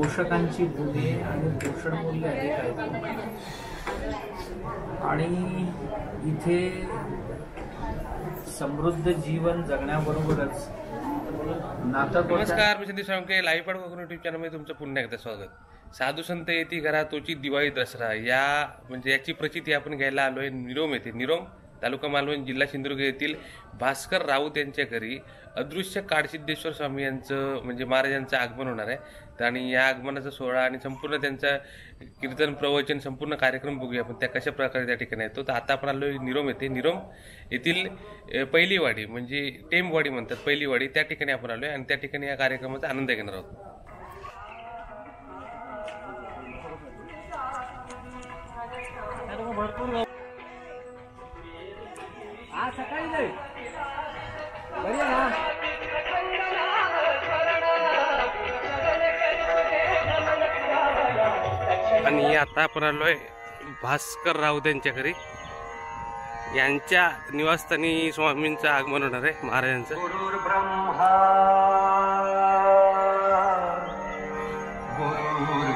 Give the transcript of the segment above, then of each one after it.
पोषकांची गुणे आणि पोषण मूल्य अधिक आहेत आणि इथे समृद्ध जीवन जगण्याबरोबरच नातं. नमस्कार, मी संदीप साळुंखे. लाईव्ह पाठ यूट्यूब चॅनलमध्ये तुमचं पुन्हा एकदा स्वागत. साधू संत येती घरा तोची दिवाळी दसरा या म्हणजे याची प्रचिती आपण घ्यायला आलोय निरोम येथे. निरोम तालुका मालवण जिल्हा सिंधुदुर्ग येथील भास्कर राऊत यांच्या घरी अदृश्य काडसिद्धेश्वर स्वामी यांचं म्हणजे महाराजांचं आगमन होणार आहे. आणि या आगमनाचा सोहळा आणि संपूर्ण त्यांचा कीर्तन प्रवचन संपूर्ण कार्यक्रम बघूया आपण त्या कशा प्रकारे त्या ठिकाणी येतो. तर आता आपण आलोय निरोम येथे. निरोम येथील पहिलीवाडी म्हणजे टेमवाडी म्हणतात, पहिलीवाडी, त्या ठिकाणी आपण आलोय आणि त्या ठिकाणी या कार्यक्रमाचा आनंद घेणार आहोत. आणि आता आपण आलोय भास्कर राऊत यांच्या घरी. यांच्या निवासस्थानी स्वामींचं आगमन होणार आहे महाराजांचं. गुरुर् ब्रह्मा गुरुर्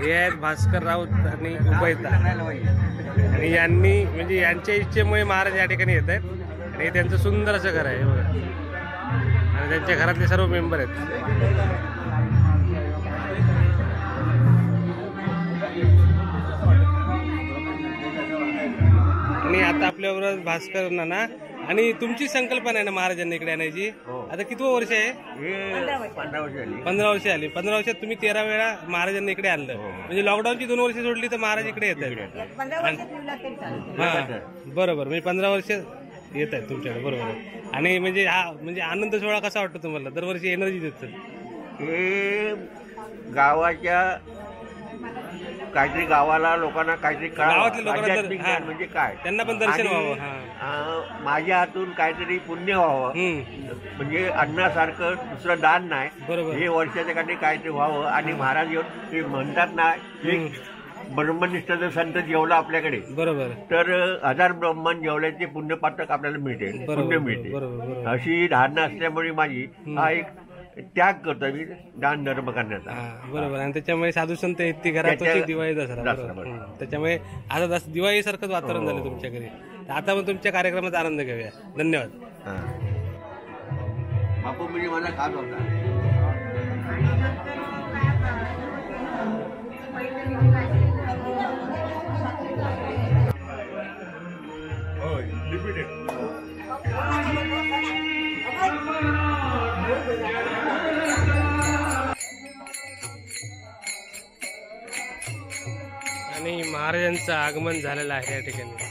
हे आहेत भास्कर राऊत आणि उभयता. आणि यांनी म्हणजे यांच्या इच्छेमुळे महाराज या ठिकाणी येत आहेत. आणि हे त्यांचं सुंदर असं घर आहे बघा. आणि त्यांच्या घरातले सर्व मेंबर आहेत. आणि आता आपल्याबरोबर भास्कर नाना. आणि तुमची संकल्पना आहे ना महाराजांना इकडे आणायची. आता कितवं वर्ष आहे? 15 वर्ष आली. 15 वर्षात तुम्ही 13 वेळा महाराजांना इकडे आणलं. म्हणजे लॉकडाऊनची 2 वर्ष सोडली तर महाराज इकडे येत आहेत. हा बरोबर, म्हणजे 15 वर्ष येत आहेत तुमच्याकडे. बरोबर. आणि म्हणजे हा म्हणजे आनंद सोहळा कसा वाटतो तुम्हाला? दरवर्षी एनर्जी देतात. हे गावाच्या काहीतरी गावाला लोकांना काहीतरी गावातल्या लोकांना म्हणजे काय त्यांना पण दर्शन व्हावं, माझ्या हातून काहीतरी पुण्य व्हावं. म्हणजे अन्नासारखं दुसरं दान नाही. बरोबर. हे वर्षाच्या काहीतरी काहीतरी व्हावं. आणि महाराज ते म्हणतात ना, एक ब्रह्मनिष्ठ जर संत जेवला आपल्याकडे, बरोबर, तर 1000 ब्रह्मन जेवल्याचे पुण्यपातक आपल्याला मिळेल, पुण्य मिळते. अशी धारणा असल्यामुळे माझी हा एक त्याग करतो मी दान धर्म करण्याचा. बरोबर. आणि त्याच्यामुळे साधू संत येते घरात दिवाळी दसरा. त्याच्यामुळे आता दिवाळी सारखंच वातावरण झालं तुमच्या घरी. आता आपण तुमच्या कार्यक्रमाचा आनंद घेऊया. धन्यवाद. बापू म्हणजे माझा खास होता. आणि महाराजांचं आगमन झालेलं आहे या ठिकाणी.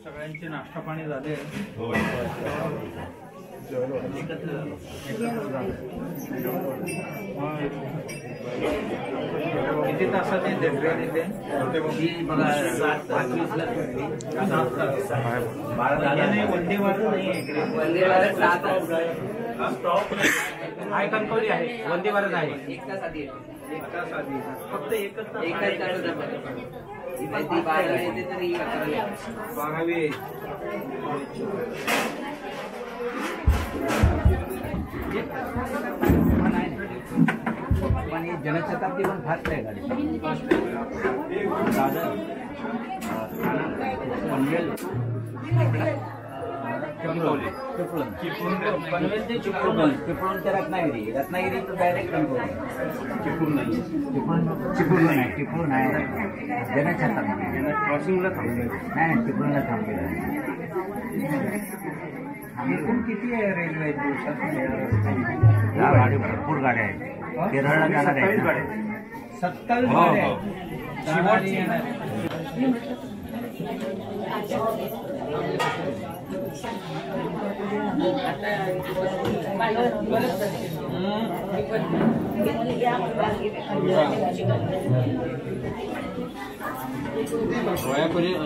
सगळ्यांचे नाश्ता पाणी झाले. किती तासात येते ट्रेन इथे? बघा 5:20ला वंदे भारत नाही इकडे. वंदे भारत 7 आहे. कणकवली आहे. वंदे भारत आहे. 1 तास आधी येते. 1 तास आधी फक्त एकच ती 12 येते तरी 12वी जनशताब्दी पण फास्ट आहे गाडी. पनवेल चिपळूण ते रत्नागिरी. रत्नागिरी तर डायरेक्ट चिपळूण नाही. चिपळूण आहे जनशताब्दी. क्रॉसिंगला थांबले नाही. चिपळूणला थांबलेलं एकूण किती आहे रेल्वे दिवसात? गाडी भरपूर गाड्या आहेत. केरळला जाणार आहे 27 गाड्या.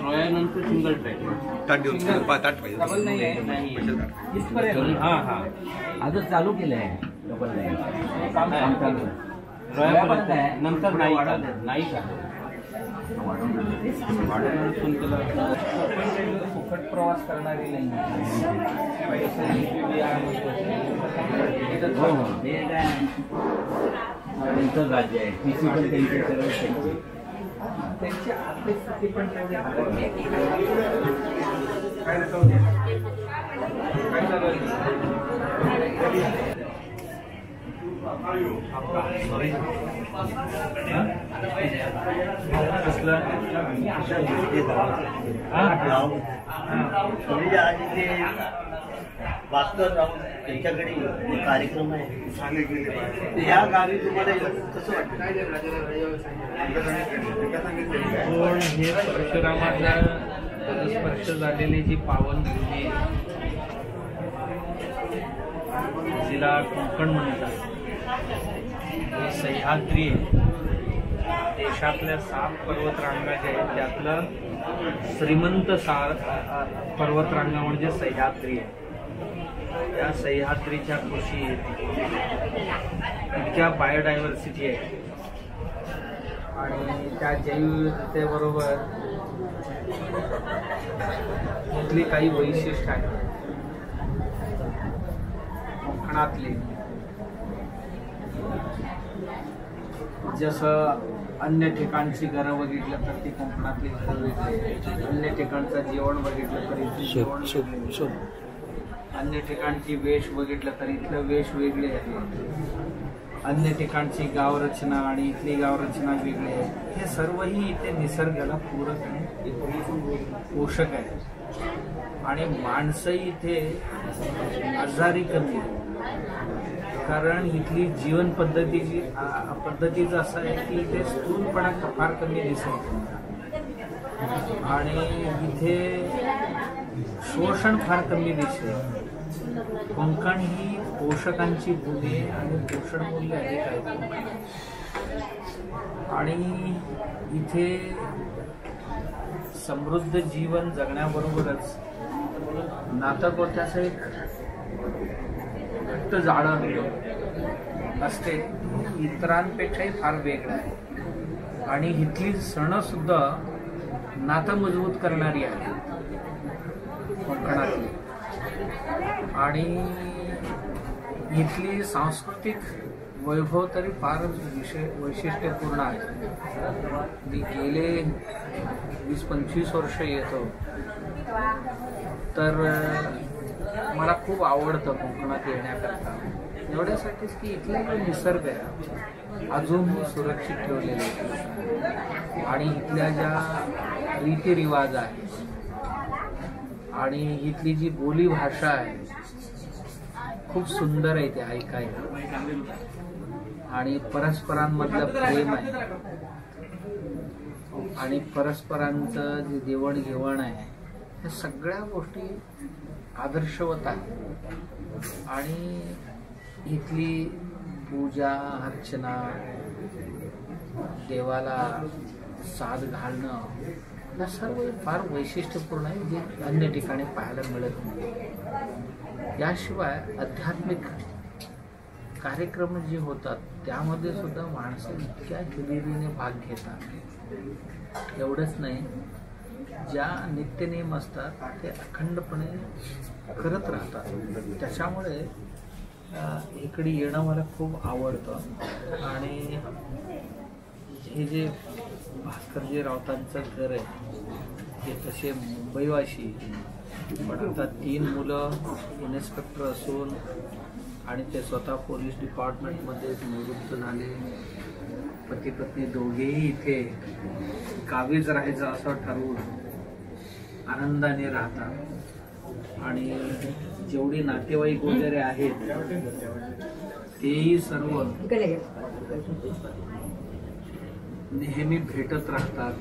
रोयानंतर सिंगल ट्रॅक डबल नाही आहे. इथपर्यंत आजच चालू केलं आहे. डबल नाही काम चालू आहे. नंतर नाही फुकट प्रवास करणारी नाही. त्यांचं राज्य आहे. टीसी पण त्यांचे सर्व त्यांची आर्थिक स्थिती पण तेवढी वास्तवराव त्यांच्याकडे कार्यक्रम आहे. या गावी तुम्हाला कसं वाटतं? हे परशुरामाच्या स्पर्श झालेली जी पावनभूमी जिला कोकण म्हणतात, ही सह्याद्री आहे. देशातल्या 7 पर्वतरांगा ज्या आहेत त्यातलं श्रीमंत पर्वतरांगा म्हणजे सह्याद्री आहे. या सह्याद्रीच्या कृषी इतक्या बायोडायव्हर्सिटी आहे आणि त्या जैवविविधतेबरोबर इथली काही वैशिष्ट्य आहेत कोकणातली. जसं अन्य ठिकाणची घरं बघितलं तर ती कोकणातली घरं वेगळी, अन्य ठिकाणचं जेवण बघितलं तर इथली जेवण वेगळे, अन्य ठिकाणची वेश बघितलं तर इथलं वेश वेगळे आहे, अन्य ठिकाणची गावरचना आणि इथली गावरचना वेगळी आहे. हे सर्वही इथे निसर्गाला पूरक आहे, पोषक आहे. आणि माणसं इथे आजारी कमी आहे, कारण इथली जीवन पद्धतीचं असं आहे की इथे स्थूलपणा फार कमी दिसतो आणि इथे शोषण फार कमी दिसते. कोकण ही पोषकांची भूमी आहे आणि पोषण मूल्य अधिक आहे. आणि इथे समृद्ध जीवन जगण्याबरोबरच नातं-गोत्याचं एक घट्ट जाळं असते, इतरांपेक्षाही फार वेगळं आहे. आणि इथली सण सुद्धा नातं मजबूत करणारी आहे कोकणातली. आणि इथली सांस्कृतिक वैभव तरी फार वैशिष्ट्यपूर्ण आहे. मी गेले 20-25 वर्ष येतो, तर मला खूप आवडतं कोकणात येण्याकरता, एवढ्यासाठीच की इथला जो निसर्ग आहे अजून सुरक्षित ठेवलेले आहे. आणि इथल्या ज्या रीतिरिवाज आहेत आणि इथली जी बोली भाषा आहे खूप सुंदर आहे ते ऐकायला. आणि परस्परांमधलं प्रेम आहे आणि परस्परांचं जे देवणघेवण आहे, या सगळ्या गोष्टी आदर्शवत आहेत. आणि इथली पूजा अर्चना, देवाला साज घालणं, या सर्व फार वैशिष्ट्यपूर्ण आहे, जे अन्य ठिकाणी पाहायला मिळत नाही. याशिवाय आध्यात्मिक कार्यक्रम जे होतात त्यामध्ये सुद्धा माणसं इतक्या हिरिरीने भाग घेतात. एवढंच नाही, ज्या नित्यनेम असतात ते अखंडपणे करत राहतात. त्याच्यामुळे इकडे येणं मला खूप आवडतं. आणि हे जे भास्करजी राऊतांचं घर आहे हे तसे मुंबईवाशी, पण आता 3 मुलं इन्स्पेक्टर असून आणि ते स्वतः पोलीस डिपार्टमेंटमध्ये निवृत्त झाले. पती पत्नी दोघेही इथे गावीच राहायचं असं ठरवून आनंदाने राहतात. आणि जेवढी नातेवाईक वगैरे आहेत तेही सर्व नेहमी भेटत राहतात.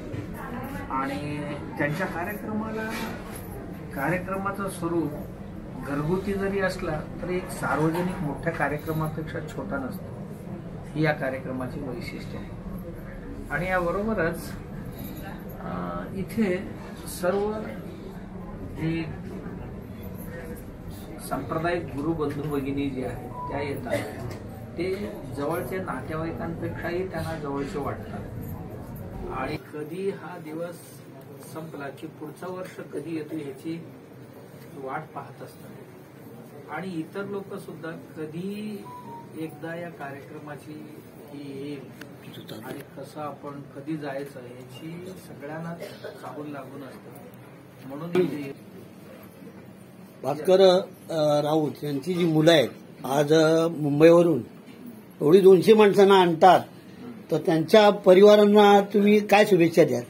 आणि त्यांच्या कार्यक्रमाचं स्वरूप घरगुती जरी असला तरी एक सार्वजनिक मोठ्या कार्यक्रमापेक्षा छोटा नसतो. ही या कार्यक्रमाची वैशिष्ट्य आहे. आणि याबरोबरच इथे सर्व जे सांप्रदायिक गुरु बंधू भगिनी जे आहेत त्या येतात, ते जवळचे नातेवाईकांपेक्षाही त्यांना जवळचे वाटतात. आणि कधी हा दिवस संपला की पुढचं वर्ष कधी येतो ह्याची वाट पाहत असतात. आणि इतर लोक सुद्धा कधी एकदा या कार्यक्रमाची ही येईल आणि कसं आपण कधी जायचं याची सगळ्यांना चाहूल लागून असतं. म्हणून भास्कर राऊत यांची जी मुलं आहेत आज मुंबईवरून एवढी 200 माणसांना आणतात, तर त्यांच्या परिवारांना तुम्ही काय शुभेच्छा द्याल?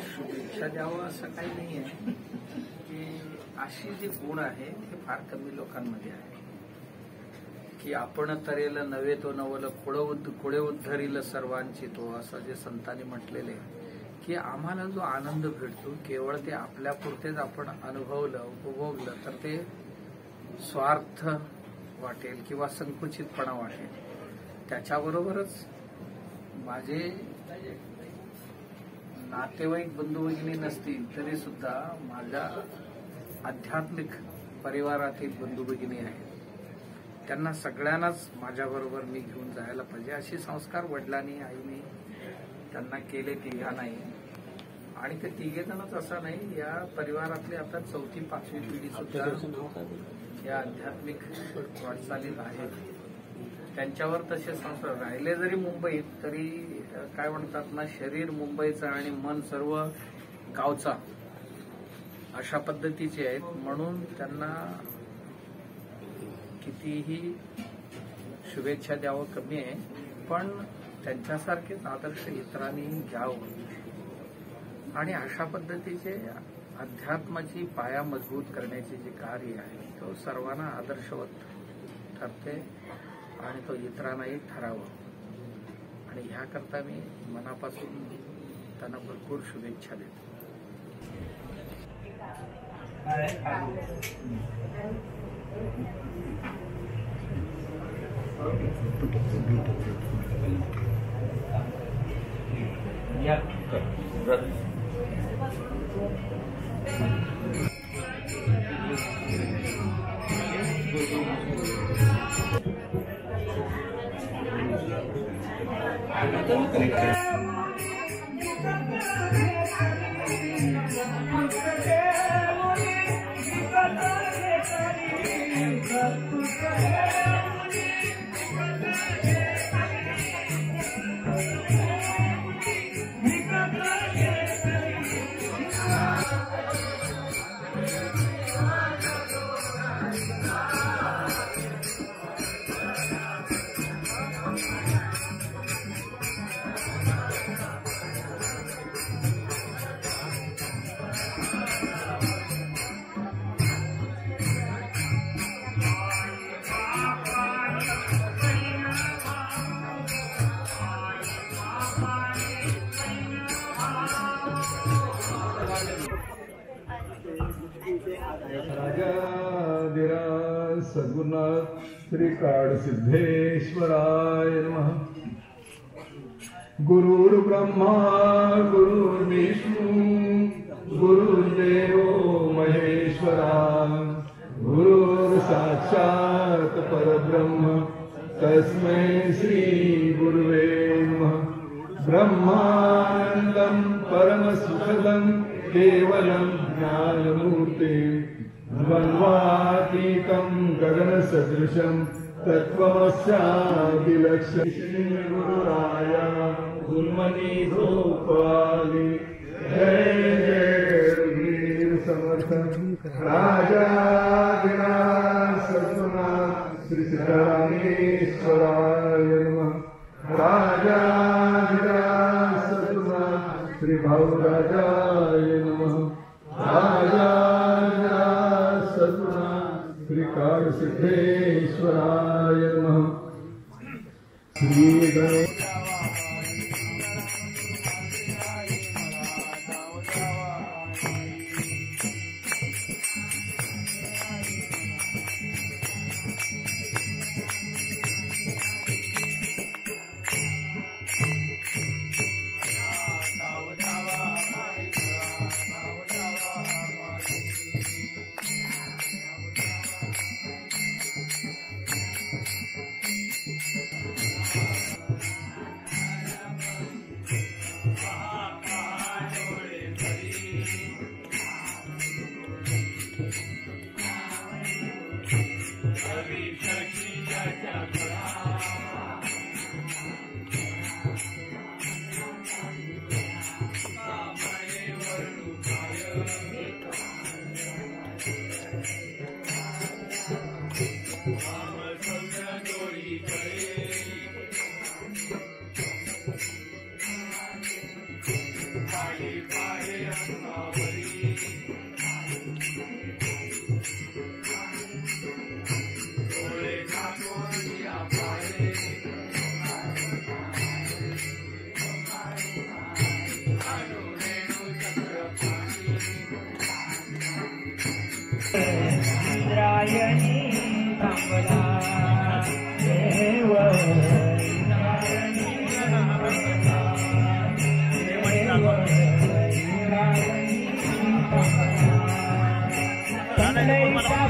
शुभेच्छा द्यावं असं काही नाही आहे, की अशी जी गुण आहे ते फार कमी लोकांमध्ये आहे. की आपण तरेल नव्हे तो नवल कोडे उद्धरील सर्वांची तो, असं जे संतांनी म्हटलेले आहे. की आम्हाला जो आनंद भेटतो केवळ ते आपल्यापुरतेच आपण अनुभवलं उपभोगलं तर ते स्वार्थ वाटेल किंवा संकुचितपणा वाटेल. त्याच्याबरोबरच माझे नातेवाईक बंधू भगिनी नसतील तरी सुद्धा माझ्या आध्यात्मिक परिवारातील बंधू भगिनी आहेत. त्यांना सगळ्यांनाच माझ्याबरोबर मी घेऊन जायला पाहिजे असे संस्कार वडिलांनी आईने त्यांना केले तिघांनाही. आणि ते तिघे जणच असं नाही, या परिवारातली आता 4थी 5वी पिढी सुद्धा या आध्यात्मिक वाटचालीत आहेत. त्यांच्यावर तसे संस्कार राहिले जरी मुंबईत तरी काय म्हणतात ना, शरीर मुंबईचं आणि मन सर्व गावचा अशा पद्धतीचे आहेत. म्हणून त्यांना कितीही शुभेच्छा द्यावं कमी आहे, पण त्यांच्यासारखेच आदर्श इतरांनी घ्यावं आणि अशा पद्धतीचे अध्यात्माची पाया मजबूत करण्याचे जे कार्य आहे तो सर्वांना आदर्शवत ठरते आणि तो इतरांनाही ठरावा. आणि ह्याकरता मी मनापासून त्यांना भरपूर शुभेच्छा देतो. राजाधिराज सद्गुरुनाथ श्री सिद्धेश्वराय नमः. गुरुर्ब्रह्मा गुरुर्विष्णु गुरुर्देवो महेश्वरा गुरुर्साक्षात् परब्रह्म तस्मै श्री गुरुवे नमः. ब्रह्मानन्दं परमसुखदं केवलं ज्ञानमूर्ते द्वन्द्वातीतं गगनसदृशं तत्त्वमस्यादिलक्ष्यं गुरुराय गुरुमनी धूपाली. जय जय वीर समर्थ राजाधिराज सद्गुरुनाथ श्री सिद्धरामेश्वराय नमः. राजाधिराज सद्गुरुनाथ श्री भाऊराजाय नमः. राजाधिराज सद्गुरुनाथ श्री सिद्धेश्वराय नमः. श्री गणेश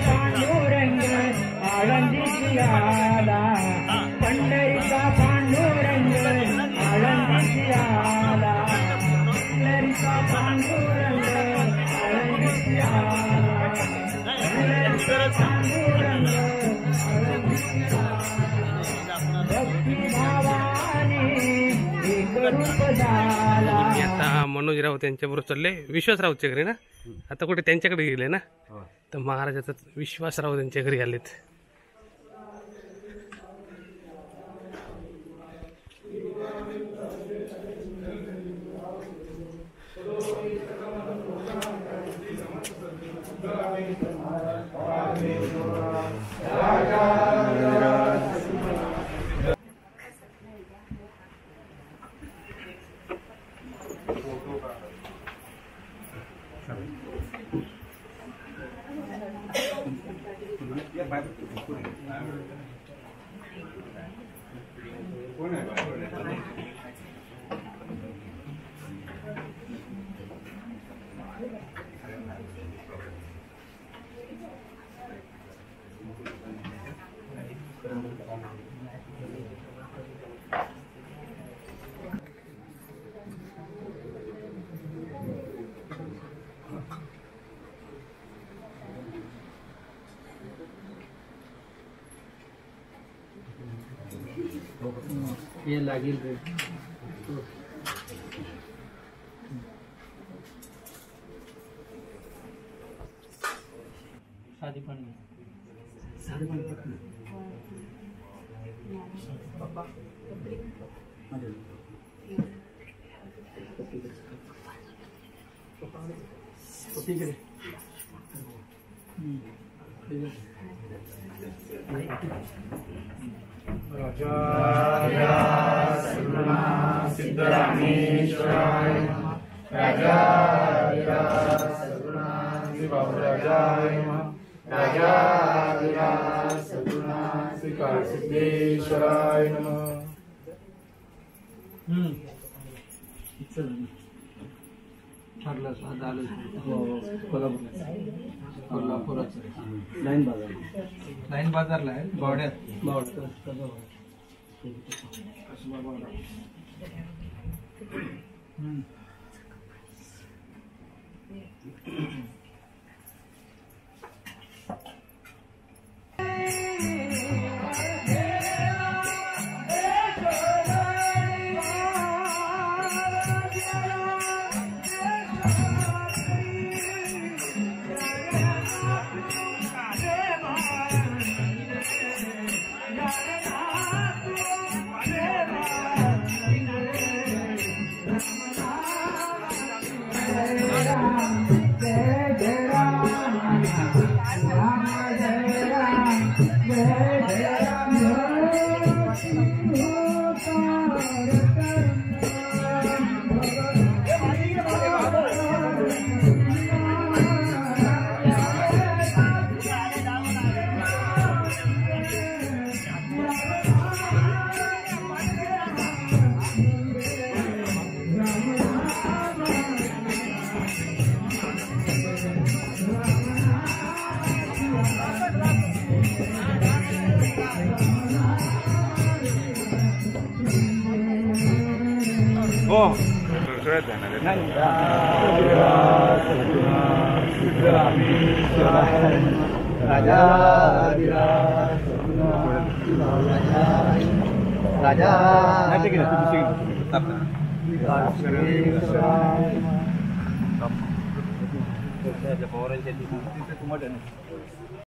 पांडुरंग आळंदीची मी आता मनोज राऊत यांच्याबरोबर चालले विश्वास राऊतच्या घरी ना. आता कुठे त्यांच्याकडे गेले ना. तर महाराजाचा विश्वास राऊत यांच्या घरी आलेत. ये लागेल रे. साधी पण सिद्धरामेश्वराय राजाधिराज सद्गुणां श्री बाबूराजाय नमः. राजाधिराज सद्गुणां श्री कालसिद्धेश्वराय नमः. ठरलं झालं. कोल्हापुराचं लाईन बाजारला आहे. बावड्यात राजा